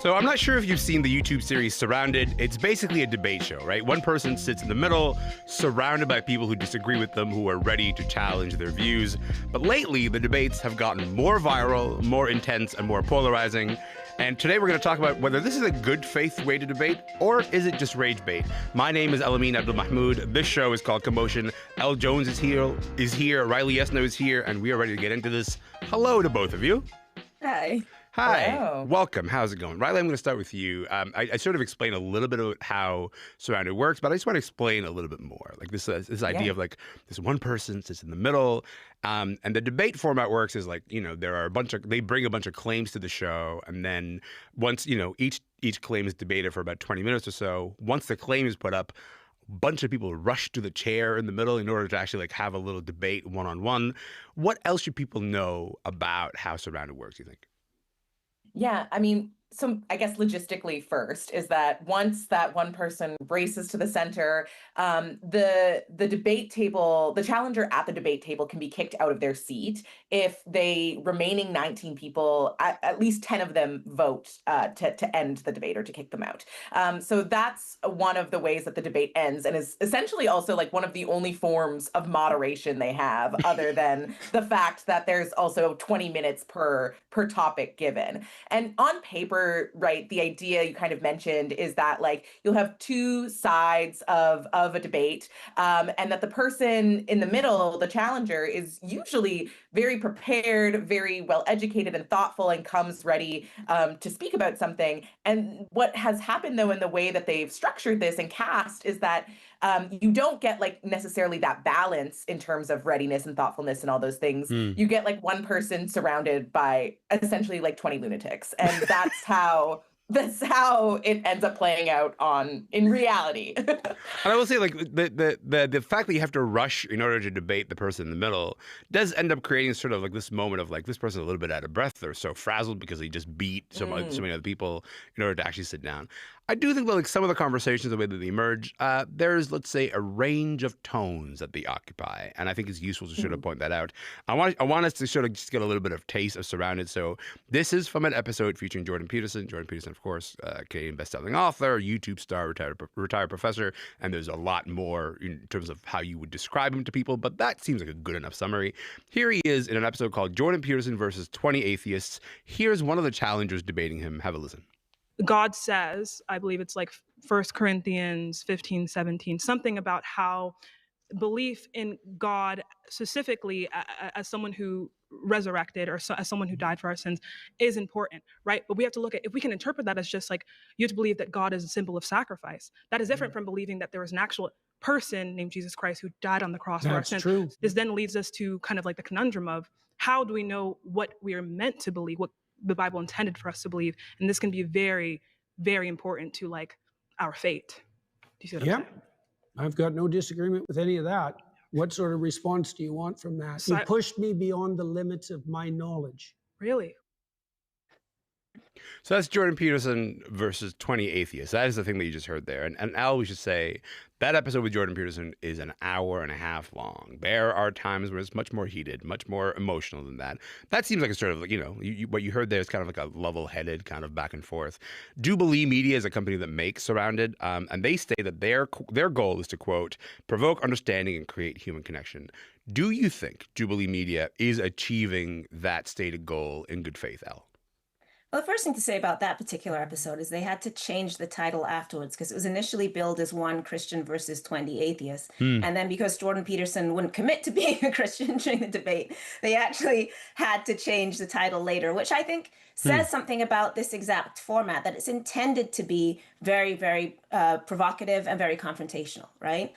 So I'm not sure if you've seen the YouTube series Surrounded. It's basically a debate show, right? One person sits in the middle, surrounded by people who disagree with them, who are ready to challenge their views. But lately, the debates have gotten more viral, more intense, and more polarizing. And today we're going to talk about whether this is a good faith way to debate, or is it just rage bait? My name is Elamin Abdelmahmoud. This show is called Commotion. L. Jones is here. Riley Yesno is here, and we are ready to get into this. Hello to both of you. Hi. Hi. Hello. Welcome. How's it going? Riley, I'm going to start with you. I sort of explained a little bit of how Surrounded works, but I just want to explain a little bit more. Like this idea of like this one person sits in the middle, and the debate format works is like, there are they bring a bunch of claims to the show, and then once, each claim is debated for about 20 minutes or so. Once the claim is put up, a bunch of people rush to the chair in the middle in order to actually like have a little debate one-on-one. What else should people know about how Surrounded works, you think? Yeah, I mean, so I guess logistically first is that once that one person races to the center, the debate table, the challenger at the debate table can be kicked out of their seat if the remaining 19 people, at least 10 of them vote to end the debate or to kick them out. So that's one of the ways that the debate ends, and is essentially also like one of the only forms of moderation they have, other than the fact that there's also 20 minutes per topic given. And on paper, right, the idea you kind of mentioned is that like you'll have two sides of a debate, and that the person in the middle, the challenger, is usually very prepared, very well educated and thoughtful, and comes ready to speak about something. And what has happened though in the way that they've structured this and cast is that you don't get like necessarily that balance in terms of readiness and thoughtfulness and all those things. You get like one person surrounded by essentially like 20 lunatics, and that's how it ends up playing out in reality. And I will say, like, the fact that you have to rush in order to debate the person in the middle does end up creating sort of like this moment of like this person's a little bit out of breath or so frazzled because he just beat so many other people in order to actually sit down. I do think that like some of the conversations, the way that they emerge, there's, let's say, a range of tones that they occupy, and I think it's useful to sort of point that out. I want us to sort of just get a little bit of taste of Surrounded. So this is from an episode featuring Jordan Peterson. Jordan Peterson, of course, Canadian bestselling author, YouTube star, retired professor, and there's a lot more in terms of how you would describe him to people, but that seems like a good enough summary. Here he is in an episode called Jordan Peterson versus 20 Atheists. Here's one of the challengers debating him. Have a listen. God says, I believe it's like 1 Corinthians 15:17, something about how belief in God specifically as someone who resurrected or as someone who died for our sins is important, right? But we have to look at, if we can interpret that as just like, you have to believe that God is a symbol of sacrifice. That is different from believing that there is an actual person named Jesus Christ who died on the cross for our sins. True. This then leads us to kind of like the conundrum of how do we know what we are meant to believe, what the Bible intended for us to believe, and this can be very, very important to like our fate. Do you see what I'm saying? I've got no disagreement with any of that. What sort of response do you want from that? So you pushed me beyond the limits of my knowledge. Really? So that's Jordan Peterson versus 20 Atheists. That is the thing that you just heard there. And Al, we should say that episode with Jordan Peterson is an hour and a half long. There are times where it's much more heated, much more emotional than that. That seems like a sort of, what you heard there is kind of like a level-headed kind of back and forth. Jubilee Media is a company that makes Surrounded, and they say that their goal is to, quote, provoke understanding and create human connection. Do you think Jubilee Media is achieving that stated goal in good faith, Al? Well, the first thing to say about that particular episode is they had to change the title afterwards because it was initially billed as One Christian versus 20 Atheists. And then because Jordan Peterson wouldn't commit to being a Christian during the debate, they actually had to change the title later, which I think says something about this exact format, that it's intended to be very, very provocative and very confrontational, right?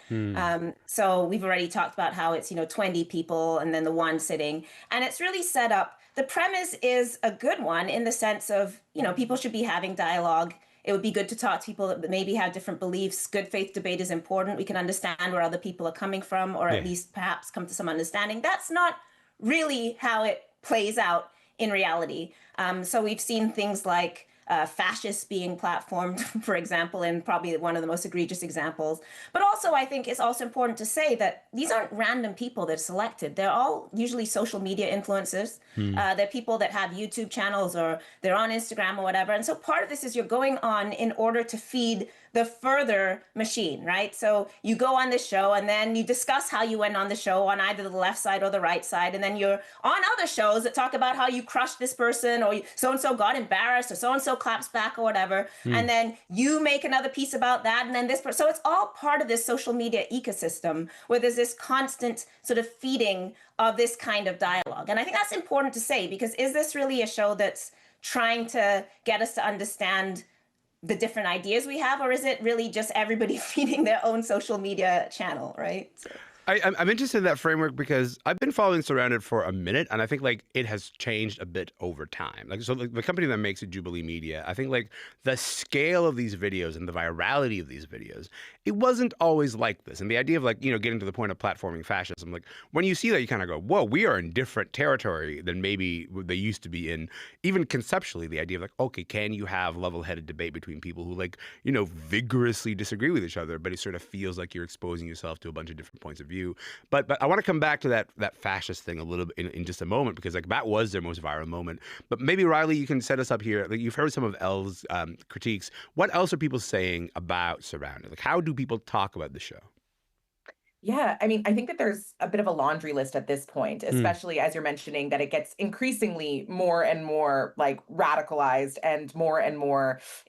So we've already talked about how it's, 20 people and then the one sitting, and it's really set up. The premise is a good one in the sense of, people should be having dialogue. It would be good to talk to people that maybe have different beliefs. Good faith debate is important. We can understand where other people are coming from, or at least perhaps come to some understanding. That's not really how it plays out in reality. So we've seen things like fascists being platformed, for example, and probably one of the most egregious examples. But also, I think it's also important to say that these aren't random people that are selected. They're all usually social media influencers. They're people that have YouTube channels or they're on Instagram or whatever. And so part of this is you're going on in order to feed the further machine, right? So you go on this show and then you discuss how you went on the show on either the left side or the right side. And then you're on other shows that talk about how you crushed this person or so-and-so got embarrassed or so-and-so claps back or whatever. And then you make another piece about that. And then this person. So it's all part of this social media ecosystem where there's this constant sort of feeding of this kind of dialogue. And I think that's important to say, because is this really a show that's trying to get us to understand the different ideas we have, or is it really just everybody feeding their own social media channel, right? So. I'm interested in that framework because I've been following Surrounded for a minute, and I think like it has changed a bit over time. Like, so the company that makes it, Jubilee Media, I think like the scale of these videos and the virality of these videos, it wasn't always like this. And the idea of like, you know, getting to the point of platforming fascism, like when you see that, you kind of go, whoa, we are in different territory than maybe they used to be in. Even conceptually, the idea of like, okay, can you have level-headed debate between people who like, you know, vigorously disagree with each other, but it sort of feels like you're exposing yourself to a bunch of different points of view. But I want to come back to that fascist thing a little bit in just a moment, because like that was their most viral moment. But maybe Riley, you can set us up here. Like, you've heard some of Elle's critiques. What else are people saying about Surrounded? Like, how do people talk about the show? Yeah, I mean, I think that there's a bit of a laundry list at this point, especially as you're mentioning that it gets increasingly more and more like radicalized and more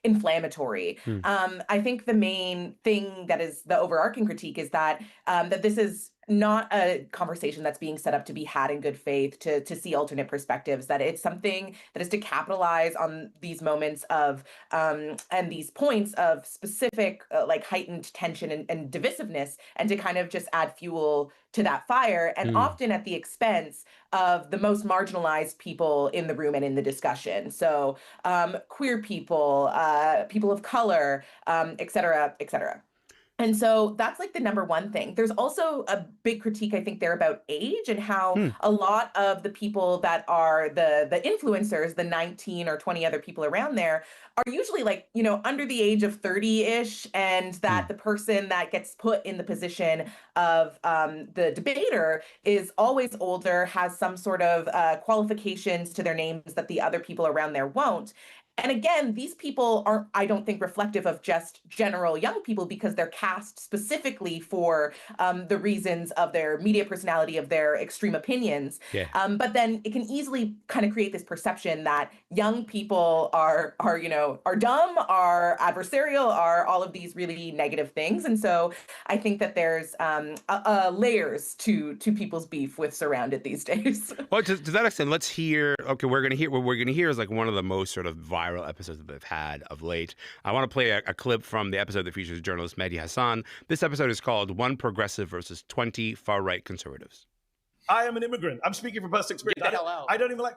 inflammatory. I think the main thing that is the overarching critique is that that this is not a conversation that's being set up to be had in good faith, to see alternate perspectives, that it's something that is to capitalize on these moments of and these points of specific like heightened tension and divisiveness, and to kind of just add fuel to that fire, and often at the expense of the most marginalized people in the room and in the discussion. So queer people, people of color, et cetera, et cetera. And so that's like the number one thing. There's also a big critique, I think, there about age and how a lot of the people that are the influencers, the 19 or 20 other people around there, are usually like, you know, under the age of 30-ish, and that the person that gets put in the position of the debater is always older, has some sort of qualifications to their names that the other people around there won't. And again, these people aren't, I don't think, reflective of just general young people, because they're cast specifically for the reasons of their media personality, of their extreme opinions. Yeah. But then it can easily kind of create this perception that young people are dumb, are adversarial, are all of these really negative things. And so I think that there's layers to people's beef with Surrounded these days. Well, to that extent, let's hear. Okay, what we're gonna hear is like one of the most sort of viral episodes that they've had of late. I want to play a clip from the episode that features journalist Mehdi Hassan. This episode is called "One Progressive versus 20 Far-Right Conservatives." I am an immigrant. I'm speaking from personal experience. Get the hell out. I don't even like.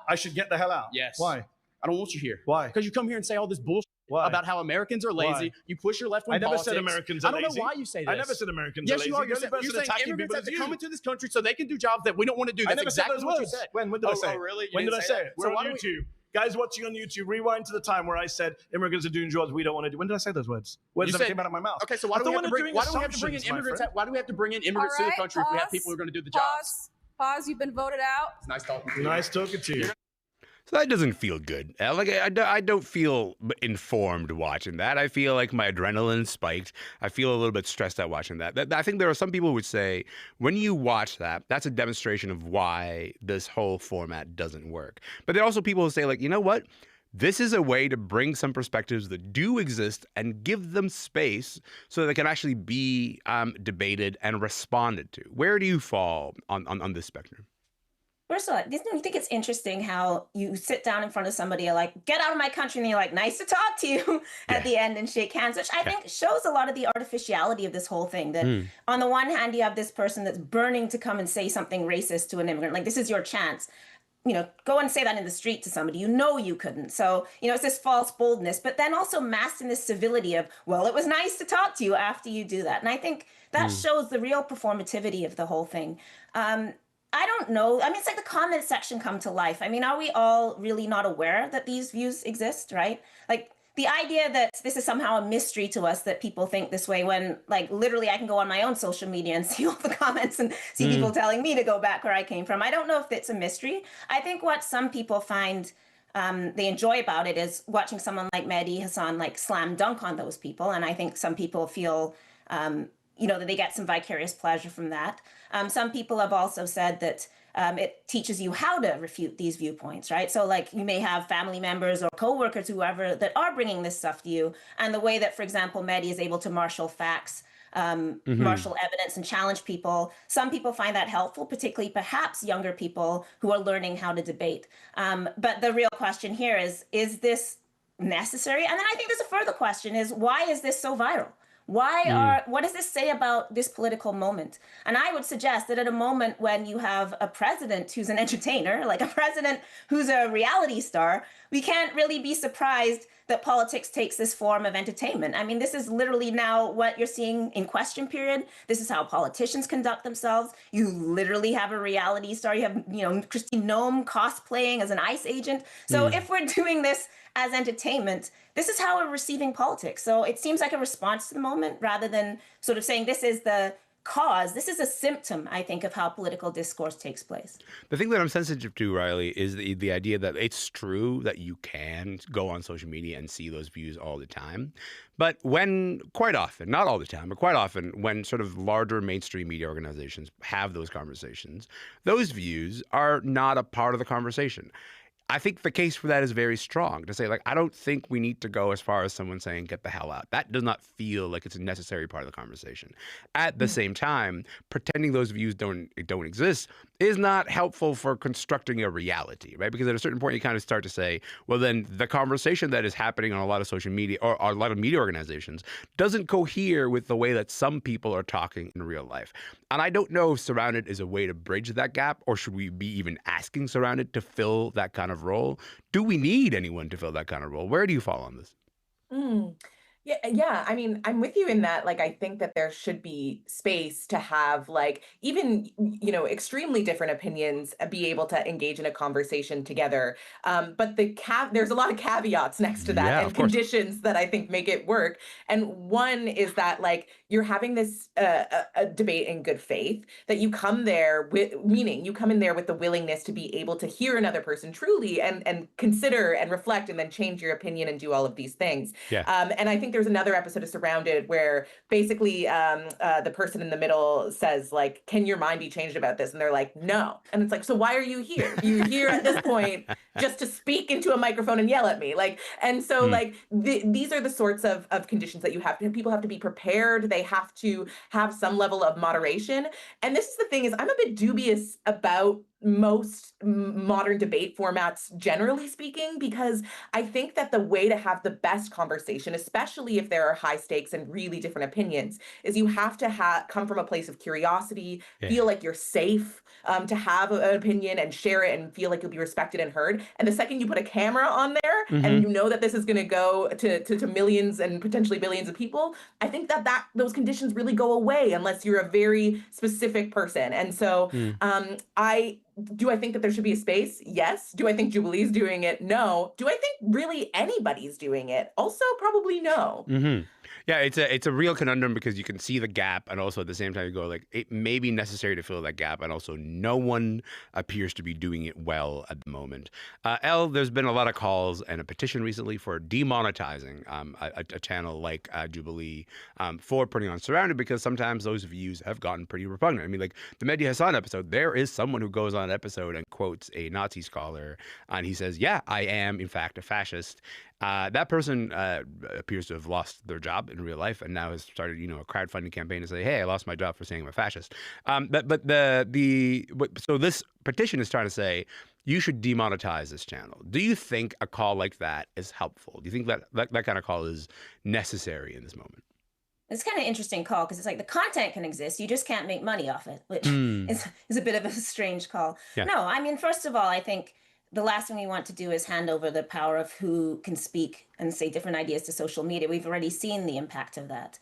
I should get the hell out. Yes. Why? I don't want you here. Why? Because you come here and say all this bullshit about how Americans are lazy. Why? You push your left-wing I never politics. said Americans are lazy. I don't know why you say this. I never said Americans yes, are lazy. you are. You're The only person saying attacking immigrants people have is to you. come into this country so they can do jobs that we don't want to do. I That's never said exactly those what you words. said. When did I say it? Oh, really? When did I say it? So We're on YouTube. Guys watching on YouTube, rewind to the time where I said immigrants are doing jobs we don't want to do. When did I say those words? Words that came out of my mouth. Okay, so why do we have to bring in immigrants? Why do we have to bring in immigrants to the country if we have people who are going to do the jobs? Pause. You've been voted out. It's nice talking to you. Nice talking to you. So that doesn't feel good. Like I don't feel informed watching that. I feel like my adrenaline spiked. I feel a little bit stressed out watching that. I think there are some people who would say when you watch that, that's a demonstration of why this whole format doesn't work. But there are also people who say like, you know what? This is a way to bring some perspectives that do exist and give them space so they can actually be debated and responded to. Where do you fall on this spectrum? First of all, don't you think it's interesting how you sit down in front of somebody, you're like, get out of my country, and you're like, nice to talk to you at the end and shake hands, which I think shows a lot of the artificiality of this whole thing. That on the one hand, you have this person that's burning to come and say something racist to an immigrant, like this is your chance. You know, go and say that in the street to somebody, you know you couldn't. So, you know, it's this false boldness, but then also masked in this civility of, well, it was nice to talk to you after you do that. And I think that shows the real performativity of the whole thing. I don't know. I mean, it's like the comment section come to life. I mean, are we all really not aware that these views exist, right? Like the idea that this is somehow a mystery to us that people think this way when, like, literally I can go on my own social media and see all the comments and see people telling me to go back where I came from. I don't know if it's a mystery. I think what some people find they enjoy about it is watching someone like Mehdi Hassan like slam dunk on those people. And I think some people feel that they get some vicarious pleasure from that. Some people have also said that it teaches you how to refute these viewpoints, right? So like you may have family members or coworkers, whoever, that are bringing this stuff to you. And the way that, for example, Mehdi is able to marshal facts, marshal evidence and challenge people. Some people find that helpful, particularly perhaps younger people who are learning how to debate. But the real question here is this necessary? And then I think there's a further question is, why is this so viral? What does this say about this political moment? And I would suggest that at a moment when you have a president who's an entertainer, like a president who's a reality star, we can't really be surprised that politics takes this form of entertainment. I mean, this is literally now what you're seeing in question period. This is how politicians conduct themselves. You literally have a reality star. You have, Christine Nome cosplaying as an ICE agent. So if we're doing this as entertainment, this is how we're receiving politics. So it seems like a response to the moment rather than sort of saying this is the cause. This is a symptom, I think, of how political discourse takes place. The thing that I'm sensitive to, Riley, is the idea that it's true that you can go on social media and see those views all the time. But when, quite often, not all the time, but quite often, when sort of larger mainstream media organizations have those conversations, those views are not a part of the conversation. I think the case for that is very strong to say, like, I don't think we need to go as far as someone saying, get the hell out. That does not feel like it's a necessary part of the conversation. At the same time, pretending those views don't exist is not helpful for constructing a reality, right? Because at a certain point, you kind of start to say, well, then the conversation that is happening on a lot of social media or a lot of media organizations doesn't cohere with the way that some people are talking in real life. And I don't know if Surrounded is a way to bridge that gap, or should we be even asking Surrounded to fill that kind of role? Do we need anyone to fill that kind of role? Where do you fall on this? Yeah. I mean, I'm with you in that. Like, I think that there should be space to have, like, even, extremely different opinions be able to engage in a conversation together. But there's a lot of caveats next to that, Yeah, and of course. conditions that I think make it work. And one is that, like, you're having this a debate in good faith, that you come there with, meaning you come in there with the willingness to be able to hear another person truly and consider and reflect and then change your opinion and do all of these things. Yeah. And I think there's another episode of Surrounded where basically the person in the middle says, like, can your mind be changed about this? And they're like, no. And it's like, so why are you here? You're here at this point just to speak into a microphone and yell at me. Like, and so like these are the sorts of conditions that you have to, people have to be prepared. They have to have some level of moderation. And this is the thing is, I'm a bit dubious about most modern debate formats, generally speaking, because I think that the way to have the best conversation, especially if there are high stakes and really different opinions, is you have to come from a place of curiosity, feel like you're safe to have an opinion and share it and feel like you'll be respected and heard. And the second you put a camera on there and you know that this is going to go to millions and potentially billions of people, I think that those conditions really go away unless you're a very specific person. And so do I think that there should be a space? Yes. Do I think Jubilee's doing it? No. Do I think really anybody's doing it? Also, probably no. Yeah, it's a real conundrum because you can see the gap, and also at the same time you go like, it may be necessary to fill that gap, and also no one appears to be doing it well at the moment. There's been a lot of calls and a petition recently for demonetizing a channel like Jubilee for putting on Surrounded, because sometimes those views have gotten pretty repugnant. I mean, like the Mehdi Hassan episode, there is someone who goes on an episode and quotes a Nazi scholar, and he says, yeah, I am in fact a fascist. That person appears to have lost their job in real life and now has started, a crowdfunding campaign to say, "Hey, I lost my job for saying I'm a fascist." So this petition is trying to say you should demonetize this channel. Do you think a call like that is helpful? Do you think that kind of call is necessary in this moment? It's kind of an interesting call because it's like the content can exist, you just can't make money off it, which is a bit of a strange call. Yeah. No, I mean, first of all, I think the last thing we want to do is hand over the power of who can speak and say different ideas to social media. We've already seen the impact of that.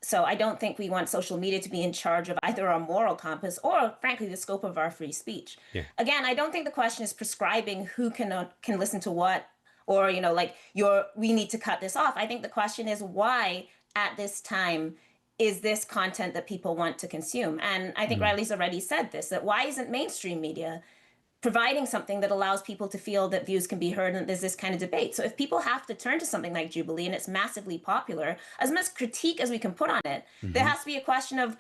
So I don't think we want social media to be in charge of either our moral compass or, frankly, the scope of our free speech. Yeah. Again, I don't think the question is prescribing who can listen to what, or, like we need to cut this off. I think the question is why at this time is this content that people want to consume? And I think Riley's already said this, that why isn't mainstream media providing something that allows people to feel that views can be heard and there's this kind of debate? So if people have to turn to something like Jubilee and it's massively popular, as much critique as we can put on it, there has to be a question of,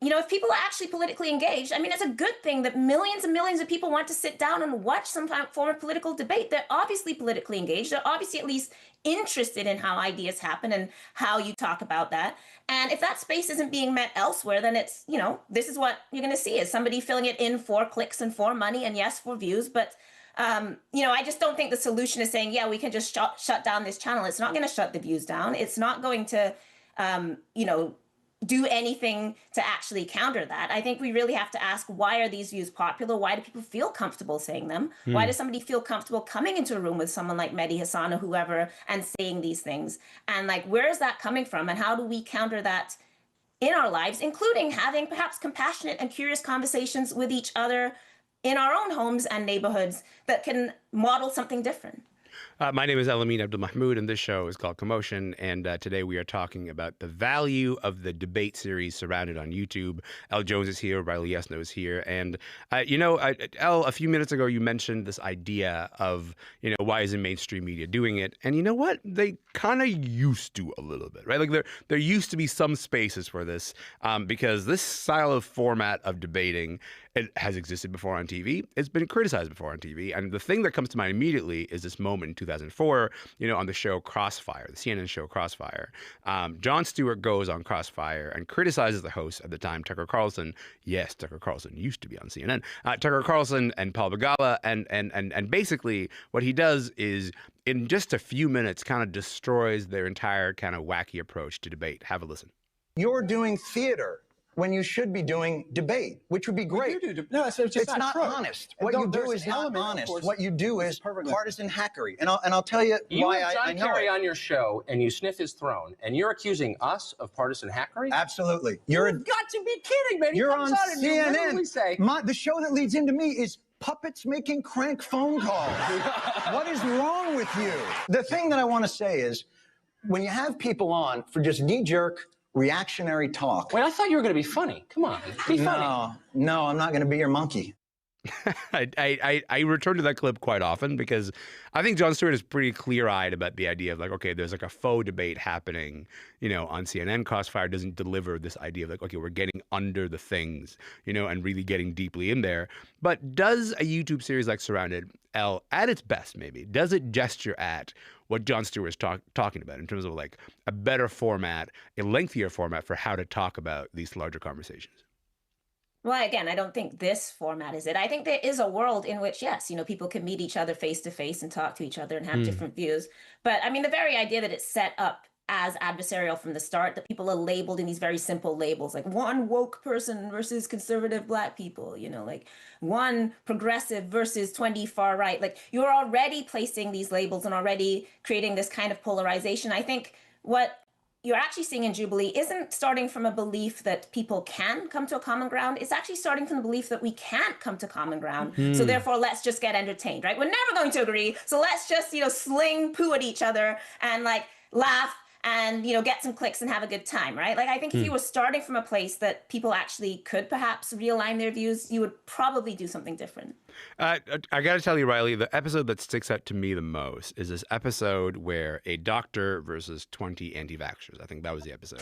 if people are actually politically engaged, I mean, it's a good thing that millions and millions of people want to sit down and watch some form of political debate. They're obviously politically engaged. They're obviously at least interested in how ideas happen and how you talk about that. And if that space isn't being met elsewhere, then it's, this is what you're going to see, is somebody filling it in for clicks and for money and, yes, for views. But, I just don't think the solution is saying, yeah, we can just shut down this channel. It's not going to shut the views down. It's not going to, do anything to actually counter that. I think we really have to ask, why are these views popular? Why do people feel comfortable saying them? Why does somebody feel comfortable coming into a room with someone like Mehdi Hassan or whoever and saying these things? And where is that coming from? And how do we counter that in our lives, including having perhaps compassionate and curious conversations with each other in our own homes and neighborhoods that can model something different? My name is Elamin Abdelmahmoud, and this show is called Commotion. And today we are talking about the value of the debate series surrounded on YouTube. Elle Jones is here, Riley Yesno is here. And, Elle, a few minutes ago, you mentioned this idea of, why isn't mainstream media doing it? And you know what? They kind of used to a little bit, right? There used to be some spaces for this because this style of format of debating, it has existed before on TV. It's been criticized before on TV. And the thing that comes to mind immediately is this moment in 2004, on the show Crossfire, the CNN show Crossfire. Jon Stewart goes on Crossfire and criticizes the host at the time, Tucker Carlson. Yes, Tucker Carlson used to be on CNN. Tucker Carlson and Paul Begala. And basically what he does is, in just a few minutes, kind of destroys their entire kind of wacky approach to debate. Have a listen. You're doing theater when you should be doing debate, which would be great. No, it's not true. honest. What you do is not honest. What you do is partisan hackery. And I'll tell you why I know Kerry it. on your show and you sniff his throne, and you're accusing us of partisan hackery? Absolutely. You've got to be kidding, man. You're on CNN. Say, the show that leads into me is puppets making crank phone calls. What is wrong with you? The thing that I want to say is, when you have people on for just knee-jerk, reactionary talk. Wait, I thought you were going to be funny. Come on, be funny. No, I'm not going to be your monkey. I return to that clip quite often because I think Jon Stewart is pretty clear-eyed about the idea of okay, there's a faux debate happening, on CNN. Crossfire doesn't deliver this idea of okay, we're getting under the things, and really getting deeply in there. But does a YouTube series like Surrounded, Elle, at its best maybe, does it gesture at what Jon Stewart is talking about in terms of a better format, a lengthier format for how to talk about these larger conversations? Well, again, I don't think this format is it. I think there is a world in which, yes, people can meet each other face to face and talk to each other and have different views. But I mean, the very idea that it's set up as adversarial from the start, that people are labeled in these very simple labels, like one woke person versus conservative Black people, one progressive versus 20 far right. You're already placing these labels and already creating this kind of polarization. I think what you're actually seeing in Jubilee isn't starting from a belief that people can come to a common ground. It's actually starting from the belief that we can't come to common ground. So therefore, let's just get entertained, right? We're never going to agree. So let's just, sling poo at each other and laugh and, get some clicks and have a good time, right? I think if you were starting from a place that people actually could perhaps realign their views, you would probably do something different. I got to tell you, Riley, the episode that sticks out to me the most is this episode where a doctor versus 20 anti-vaxxers. I think that was the episode.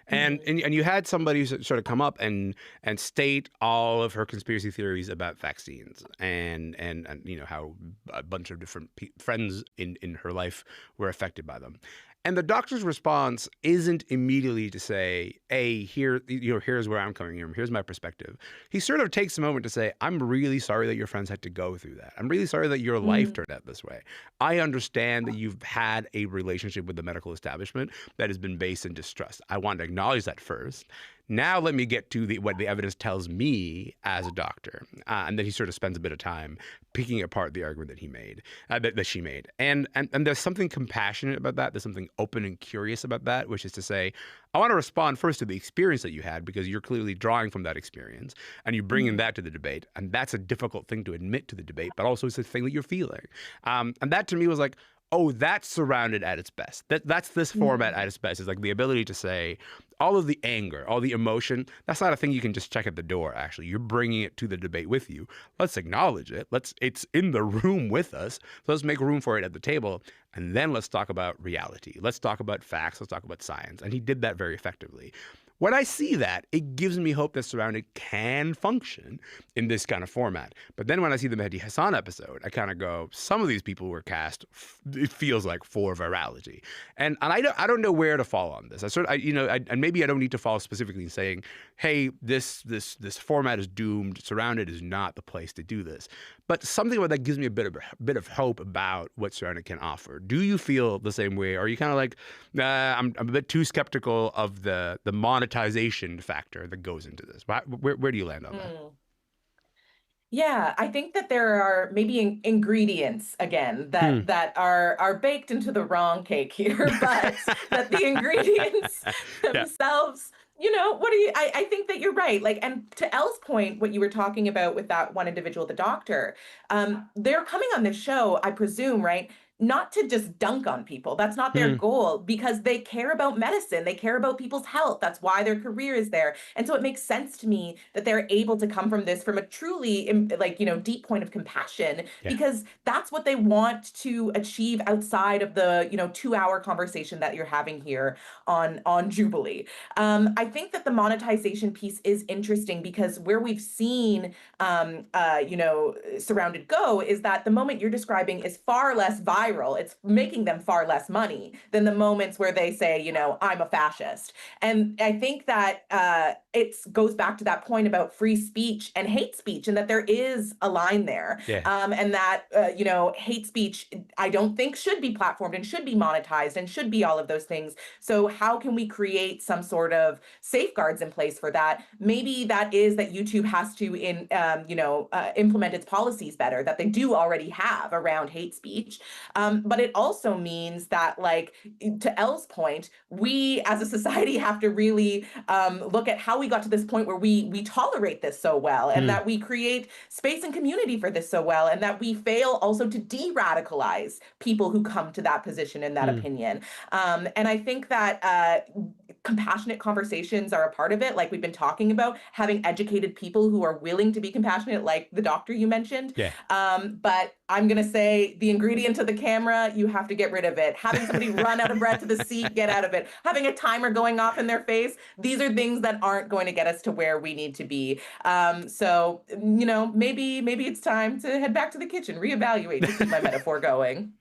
And you had somebody sort of come up and state all of her conspiracy theories about vaccines and how a bunch of different friends in her life were affected by them. And the doctor's response isn't immediately to say, hey, here's where I'm coming from. Here's my perspective. He sort of takes a moment to say, I'm really sorry that your friends had to go through that. I'm really sorry that your life turned out this way. I understand that you've had a relationship with the medical establishment that has been based in distrust. I want to acknowledge that first. Now let me get to what the evidence tells me as a doctor. And then he sort of spends a bit of time picking apart the argument that he made, that she made. And there's something compassionate about that. There's something open and curious about that, which is to say, I want to respond first to the experience that you had, because you're clearly drawing from that experience and you're bringing that to the debate. And that's a difficult thing to admit to the debate, but also it's a thing that you're feeling. And that to me was like, oh, that's Surrounded at its best. That's this format at its best. It's like the ability to say all of the anger, all the emotion, that's not a thing you can just check at the door, actually. You're bringing it to the debate with you. Let's acknowledge it. It's in the room with us. So let's make room for it at the table. And then let's talk about reality. Let's talk about facts. Let's talk about science. And he did that very effectively. When I see that, it gives me hope that Surrounded can function in this kind of format. But then when I see the Mehdi Hassan episode, I kind of go, some of these people were cast, it feels like, for virality. And I don't know where to fall on this. And maybe I don't need to fall specifically in saying, hey, this format is doomed. Surrounded is not the place to do this. But something about that gives me a bit of hope about what Surrounded can offer. Do you feel the same way? Or are you kind of like, I'm a bit too skeptical of the monetization factor that goes into this? Where do you land on that? Yeah, I think that there are maybe ingredients again that are baked into the wrong cake here, but that the ingredients themselves, I think that you're right. Like, and to Elle's point, what you were talking about with that one individual, the doctor, they're coming on this show, I presume, right? Not to just dunk on people. That's not their goal, because they care about medicine. They care about people's health. That's why their career is there. And so it makes sense to me that they're able to come from this from a truly deep point of compassion, because that's what they want to achieve outside of the 2-hour conversation that you're having here on Jubilee. I think that the monetization piece is interesting, because where we've seen Surrounded go is that the moment you're describing is far less viral. It's making them far less money than the moments where they say, I'm a fascist. And I think that it goes back to that point about free speech and hate speech, and that there is a line there. And that, hate speech, I don't think should be platformed and should be monetized and should be all of those things. So how can we create some sort of safeguards in place for that? Maybe that is that YouTube has to implement its policies better, that they do already have around hate speech. But it also means that, like, to Elle's point, we as a society have to really look at how we got to this point where we tolerate this so well, and that we create space and community for this so well, and that we fail also to de-radicalize people who come to that position and that opinion. And I think that compassionate conversations are a part of it, like we've been talking about, having educated people who are willing to be compassionate, like the doctor you mentioned. But I'm going to say the ingredient to the camera, you have to get rid of it. Having somebody run out of breath to the seat, get out of it. Having a timer going off in their face, these are things that aren't going to get us to where we need to be. So, maybe it's time to head back to the kitchen, reevaluate, to keep my metaphor going.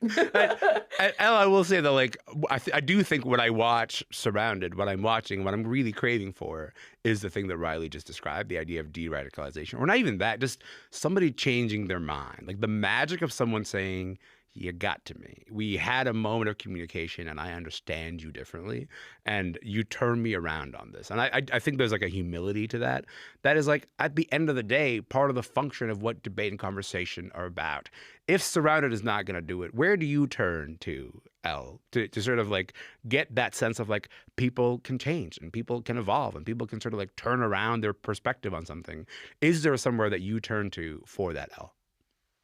Ella, I will say that, like, I do think when I watch Surrounded, what I'm watching, what I'm really craving for is the thing that Riley just described, the idea of de-radicalization. Or not even that, just somebody changing their mind. Like the magic of someone saying, you got to me. We had a moment of communication and I understand you differently and you turn me around on this. And I think there's like a humility to that. That is like, at the end of the day, part of the function of what debate and conversation are about. If Surrounded is not going to do it, where do you turn to, Elle, to sort of like get that sense of like people can change and people can evolve and people can sort of like turn around their perspective on something? Is there somewhere that you turn to for that, Elle?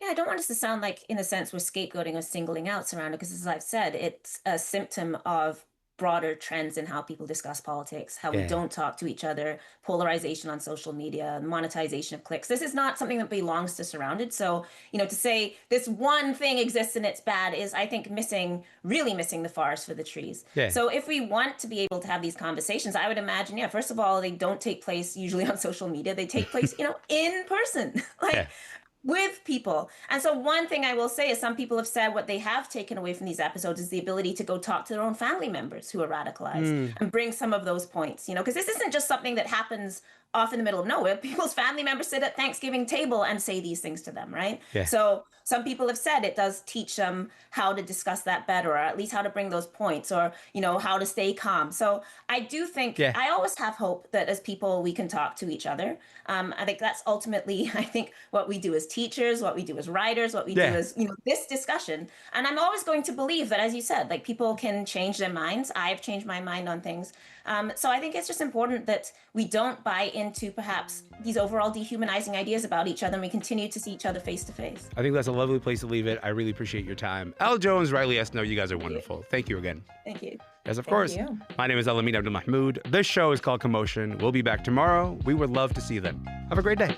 Yeah, I don't want us to sound like, in a sense, we're scapegoating or singling out Surrounded, because as I've said, it's a symptom of broader trends in how people discuss politics, how we don't talk to each other, polarization on social media, monetization of clicks. This is not something that belongs to Surrounded. So, to say this one thing exists and it's bad is, I think, really missing the forest for the trees. So if we want to be able to have these conversations, I would imagine, first of all, they don't take place usually on social media. They take place, in person. With people. And so one thing I will say is, some people have said what they have taken away from these episodes is the ability to go talk to their own family members who are radicalized and bring some of those points, because this isn't just something that happens off in the middle of nowhere, people's family members sit at Thanksgiving table and say these things to them, right? Yeah. So some people have said it does teach them how to discuss that better, or at least how to bring those points, or, you know, how to stay calm. So I do think, I always have hope that as people, we can talk to each other. I think that's ultimately, I think, what we do as teachers, what we do as writers, what we do as, you know, this discussion. And I'm always going to believe that, as you said, like, people can change their minds. I've changed my mind on things. So I think it's just important that we don't buy into perhaps these overall dehumanizing ideas about each other, and we continue to see each other face to face. I think that's a lovely place to leave it. I really appreciate your time. Jones, Riley Yesno, you guys are wonderful. Thank you again. Thank you. Yes, of course. My name is Elamin Abdelmahmoud. This show is called Commotion. We'll be back tomorrow. We would love to see you then. Have a great day.